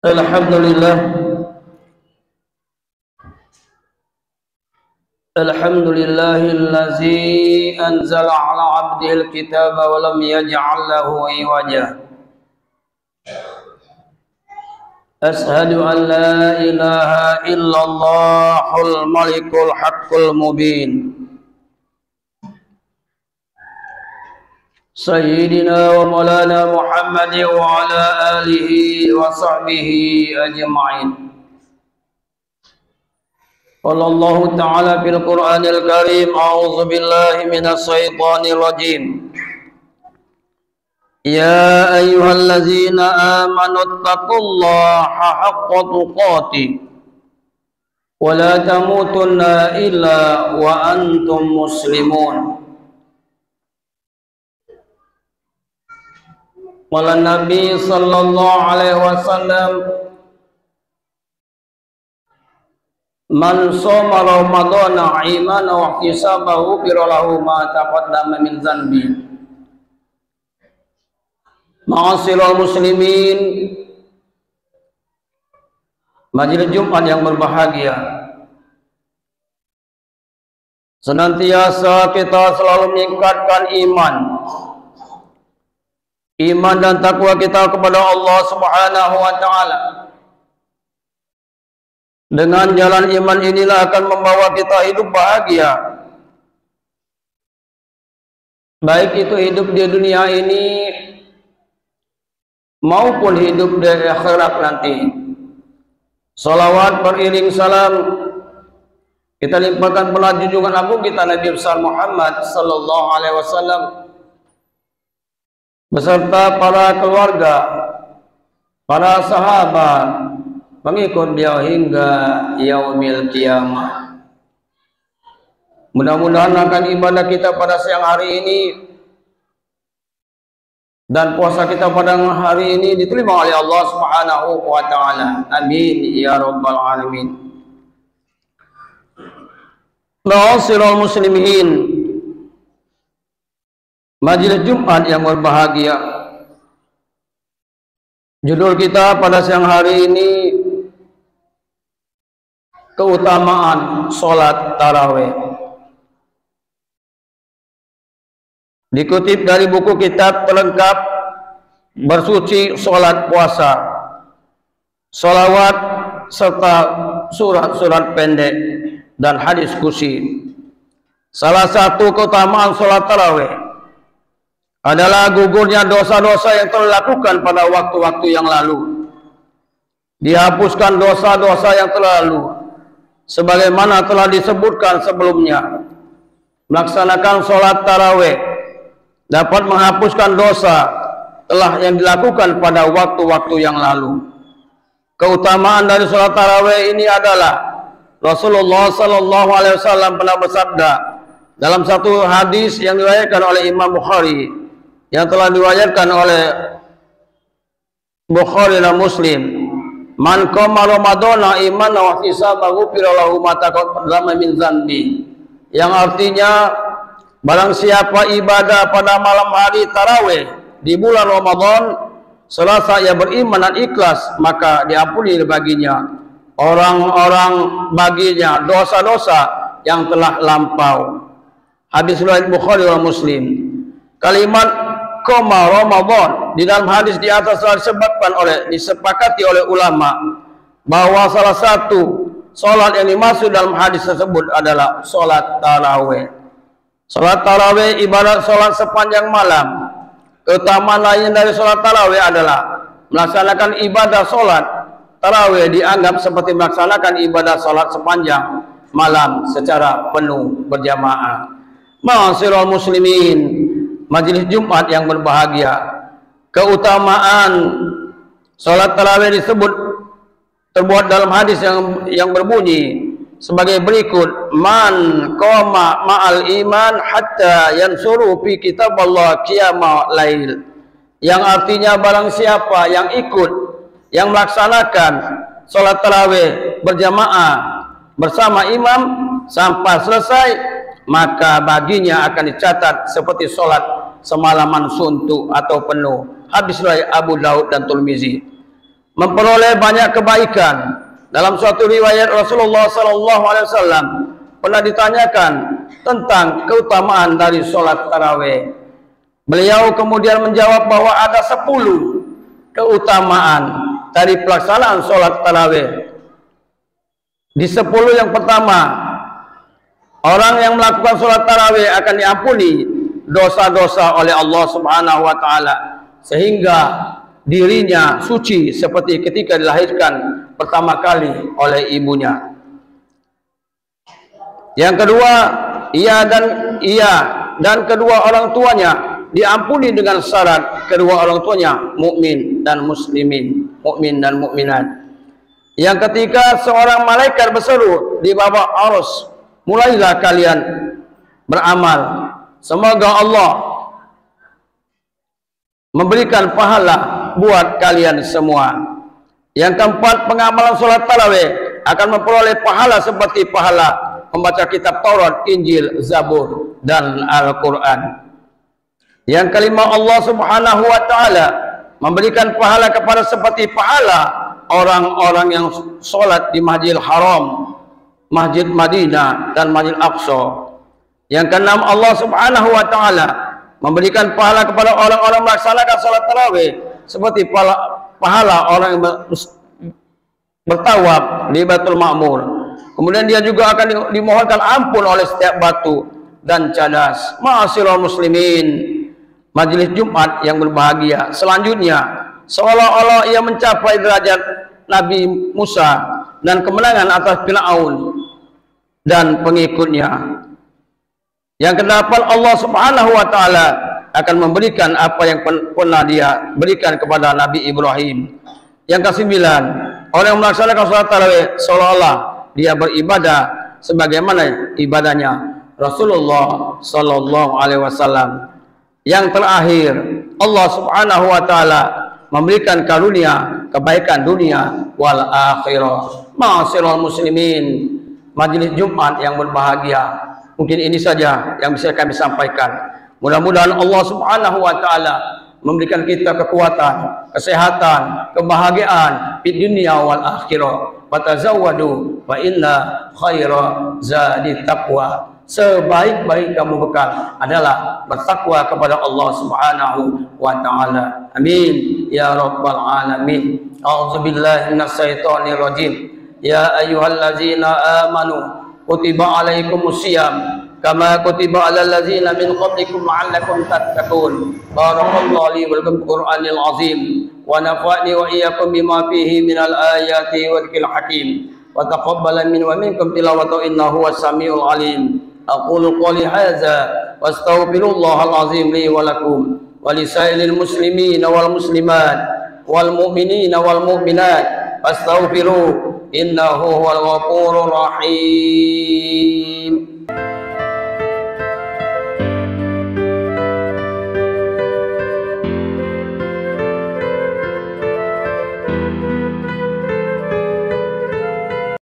Alhamdulillah. Alhamdulillahillazi anzala ala abdihil kitaba wa lam yaj'al lahu iwaja. Ashhadu an la ilaha illallahul malikul haqqul mubin. Sayyidina wa maulana Muhammadin wa ala alihi wa sahbihi ajma'in. Qala Allah Ta'ala fil Qur'anil Karim, a'udzu billahi minas syaitonir rajim. Ya ayyuhallazina amanu taqullaha haqqa tuqatih wa la tamutunna illa wa antum muslimun. Qala Nabi sallallahu alaihi wasallam, man shoma ramadhana imanan wa ihtisaban ghufira lahu ma taqaddama min dzanbi. Ma'asyiral muslimin, majelis Jumat yang berbahagia, senantiasa kita selalu meningkatkan iman dan takwa kita kepada Allah Subhanahu wa Ta'ala. Dengan jalan iman inilah akan membawa kita hidup bahagia, baik itu hidup di dunia ini maupun hidup di akhirat nanti. Salawat beriring salam kita limpahkan pada junjungan agung kita Nabi besar Muhammad sallallahu alaihi wasallam beserta para keluarga, para sahabat, pengikut dia hingga yaumil kiamah. Mudah-mudahan akan ibadah kita pada siang hari ini dan puasa kita pada hari ini diterima oleh Allah Subhanahu wa Ta'ala. Amin ya rabbal alamin. Ma'asyiral muslimin, majelis Jumat yang berbahagia, judul kita pada siang hari ini keutamaan sholat tarawih. Dikutip dari buku kitab pelengkap bersuci sholat puasa, sholawat serta surat-surat pendek dan hadis kursi. Salah satu keutamaan sholat tarawih adalah gugurnya dosa-dosa yang telah dilakukan pada waktu-waktu yang lalu. Dihapuskan dosa-dosa yang telah lalu, sebagaimana telah disebutkan sebelumnya. Melaksanakan sholat tarawih dapat menghapuskan dosa telah yang dilakukan pada waktu-waktu yang lalu. Keutamaan dari sholat tarawih ini adalah Rasulullah sallallahu alaihi wasallam pernah bersabda dalam satu hadis yang diriwayatkan oleh Imam Bukhari, yang telah diriwayatkan oleh Bukhari dan Muslim, man qama ramadhana imanan wa ihtisaban ghufira lahu ma taqaddama min dzanbi, yang artinya barang siapa ibadah pada malam hari tarawih di bulan Ramadan selasa ia beriman dan ikhlas, maka diampuni baginya baginya dosa-dosa yang telah lampau. Hadis riwayat Bukhari dan Muslim. Kalimat qama Ramadan di dalam hadis di atas telah disepakati oleh ulama bahwa salah satu salat yang dimaksud dalam hadis tersebut adalah salat tarawih. Salat tarawih ibarat salat sepanjang malam. Keutamaan lain dari salat tarawih adalah melaksanakan ibadah salat tarawih dianggap seperti melaksanakan ibadah salat sepanjang malam secara penuh berjamaah. Ma'asyiral muslimin, majelis Jumat yang berbahagia, keutamaan salat tarawih terbuat dalam hadis yang berbunyi sebagai berikut: man qama ma'al iman hatta yansuru fi kitaballah qiyamah lail, yang artinya barang siapa yang ikut, yang melaksanakan salat tarawih berjamaah bersama imam sampai selesai, maka baginya akan dicatat seperti salat semalaman suntuk atau penuh. Hadis riwayat Abu Daud dan Tirmizi. memperoleh banyak kebaikan. Dalam suatu riwayat Rasulullah SAW pernah ditanyakan tentang keutamaan dari sholat tarawih. Beliau kemudian menjawab bahwa ada 10 keutamaan dari pelaksanaan sholat tarawih. Di 10 yang pertama, orang yang melakukan sholat tarawih akan diampuni dosa-dosa oleh Allah Subhanahu wa Ta'ala, sehingga dirinya suci seperti ketika dilahirkan pertama kali oleh ibunya. Yang kedua, ia dan kedua orang tuanya diampuni dengan syarat kedua orang tuanya mukmin dan muslimin, mukmin dan mukminat. Yang ketiga, seorang malaikat berseru di bawah arsy, mulailah kalian beramal, semoga Allah memberikan pahala buat kalian semua. Yang keempat, pengamalan sholat tarawih akan memperoleh pahala seperti pahala membaca kitab Taurat, Injil, Zabur, dan Al-Quran. Yang kelima, Allah Subhanahu wa Ta'ala memberikan pahala kepada seperti pahala orang-orang yang sholat di Masjidil Haram, Masjid Madinah, dan Masjid Aqsa. Yang keenam, Allah Subhanahu wa Ta'ala memberikan pahala kepada orang-orang melaksanakan sholat tarawih seperti pahala orang yang bertawaf di Baitul Ma'mur. Kemudian dia juga akan dimohonkan ampun oleh setiap batu dan cadas. Ma'asyiral muslimin, majelis Jumat yang berbahagia, selanjutnya seolah-olah ia mencapai derajat Nabi Musa dan kemenangan atas Fir'aun dan pengikutnya. Yang kedelapan, Allah Subhanahu wa Ta'ala akan memberikan apa yang pernah dia berikan kepada Nabi Ibrahim. Yang kesembilan, orang yang melaksanakan sholat tarawih seolah-olah dia beribadah sebagaimana ibadahnya Rasulullah Sallallahu Alaihi Wasallam. Yang terakhir, Allah Subhanahu wa Ta'ala memberikan karunia kebaikan dunia wal akhirah. Ma'asyiral muslimin, majelis Jumat yang berbahagia, mungkin ini saja yang bisa kami sampaikan. Mudah-mudahan Allah Subhanahu wa Ta'ala memberikan kita kekuatan, kesehatan, kebahagiaan di dunia wal akhirah. Fatazawwadu fa inna khaira zadi taqwa. Sebaik-baik kamu bekal adalah bertakwa kepada Allah Subhanahu wa Ta'ala. Amin ya rabbal alamin. A'udzubillahi minasyaitonir rajim. Ya ayyuhallazina amanu kutiba alaikumusiyam kama kutiba alal ladzina min qablikum la'allakum tattaqun. Barakallahu li wa lakum Qur'anil azim wa nafa'ni wa iyyakum bima fihi minal ayati wa dzikril hakim wa taqabbala min wa minkum tilawatahu innahu was-sami'ul alim. Aqulu qouli hadza wa astaghfirullahal azim li wa lakum wa lisairil muslimina wal muslimat wal mu'minina wal mu'minat fastaghfiruhu innahu huwal ghafurur rahim.